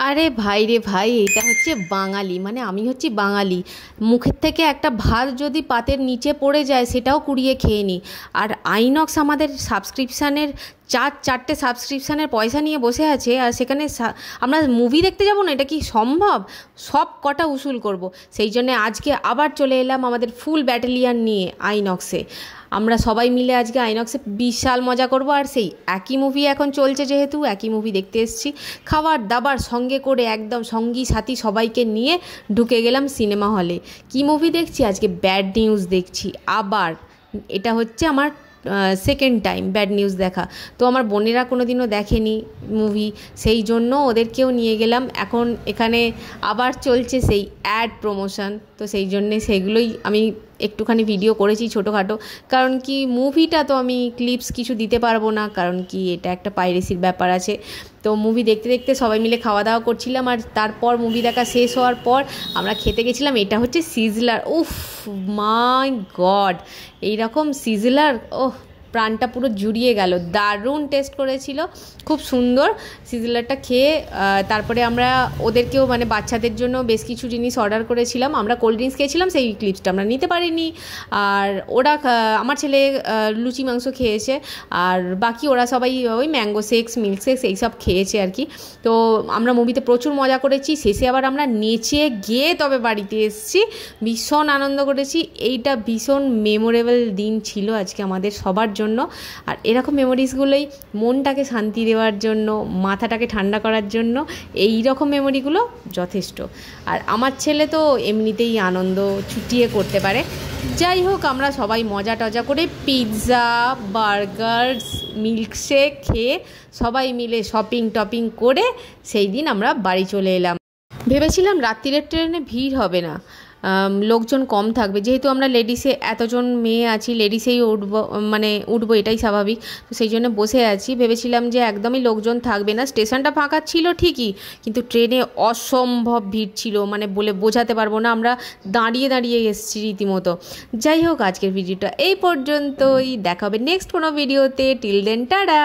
আরে ভাই রে ভাই, এটা হচ্ছে বাঙালি, মানে আমি হচ্ছি বাঙালি। মুখের থেকে একটা ভাত যদি পাতের নিচে পড়ে যায় সেটাও কুড়িয়ে খেয়ে নিই। আর আইনক্স আমাদের সাবস্ক্রিপশানের চারটে সাবস্ক্রিপশানের পয়সা নিয়ে বসে আছে, আর সেখানে আমরা মুভি দেখতে যাব না? এটা কি সম্ভব? সব কটা উসুল করব। সেই জন্যে আজকে আবার চলে এলাম আমাদের ফুল ব্যাটালিয়ান নিয়ে আইনক্সে। আমরা সবাই মিলে আজকে আইনক্সে বিশাল মজা করব। আর সেই একই মুভি এখন চলছে, যেহেতু একই মুভি দেখতে এসেছি, খাবার দাবার সঙ্গে করে একদম সঙ্গী সাথী সবাইকে নিয়ে ঢুকে গেলাম সিনেমা হলে। কি মুভি দেখছি আজকে? ব্যাড নিউজ দেখছি আবার। এটা হচ্ছে আমার সেকেন্ড টাইম ব্যাড নিউজ দেখা। তো আমার বোনেরা কোনো দিনও দেখেনি মুভি, সেই জন্য ওদেরকেও নিয়ে গেলাম। এখন এখানে আবার চলছে সেই অ্যাড প্রমোশন, তো সেই জন্যে সেগুলোই আমি একটুখানি ভিডিও করেছি ছোটোখাটো। কারণ কি, মুভিটা তো আমি ক্লিপস কিছু দিতে পারবো না, কারণ কি এটা একটা পাইরেসির ব্যাপার আছে। তো মুভি দেখতে দেখতে সবাই মিলে খাওয়া দাওয়া করছিলাম, আর তারপর মুভি দেখা শেষ হওয়ার পর আমরা খেতে গেছিলাম। এটা হচ্ছে সিজলার। উফ মাই গড, এইরকম সিজলার, ওহ প্রাণটা পুরো জুড়িয়ে গেল। দারুণ টেস্ট করেছিল, খুব সুন্দর সিজলারটা খেয়ে। তারপরে আমরা ওদেরকেও, মানে বাচ্চাদের জন্য বেশ কিছু জিনিস অর্ডার করেছিলাম। আমরা কোল্ড ড্রিঙ্কস খেয়েছিলাম, সেই ক্লিপসটা আমরা নিতে পারিনি। আর ওরা, আমার ছেলে লুচি মাংস খেয়েছে, আর বাকি ওরা সবাই ওই ম্যাঙ্গো শেকস, মিল্ক শেকস এইসব খেয়েছে আর কি। তো আমরা মুভিতে প্রচুর মজা করেছি। শেষে আবার আমরা নেচে গিয়ে তবে বাড়িতে এসেছি, ভীষণ আনন্দ করেছি। এইটা ভীষণ মেমোরেবল দিন ছিল আজকে আমাদের সবার জন্য। আর এরকম মেমোরিজগুলোই মনটাকে শান্তি দেওয়ার জন্য, মাথাটাকে ঠান্ডা করার জন্য এই রকম মেমোরিগুলো যথেষ্ট। আর আমার ছেলে তো এমনিতেই আনন্দ ছুটিয়ে করতে পারে। যাই হোক, আমরা সবাই মজা টজা করে পিৎজা, বার্গারস, মিল্কশেক খেয়ে সবাই মিলে শপিং টপিং করে সেই দিন আমরা বাড়ি চলে এলাম। ভেবেছিলাম রাত্রিরের ট্রেনে ভিড় হবে না, লোকজন কম থাকবে, যেহেতু আমরা লেডিসে এতজন মেয়ে আছি, লেডিসেই উঠবো এটাই স্বাভাবিক। তো সেই জন্য বসে আছি, ভেবেছিলাম যে একদমই লোকজন থাকবে না। স্টেশনটা ফাঁকা ছিল ঠিকই, কিন্তু ট্রেনে অসম্ভব ভিড় ছিল, মানে বলে বোঝাতে পারবো না। আমরা দাঁড়িয়ে দাঁড়িয়ে এসেছি রীতিমতো। যাই হোক, আজকের ভিডিওটা এই পর্যন্তই, দেখা হবে নেক্সট কোনো ভিডিওতে। Till then, tata.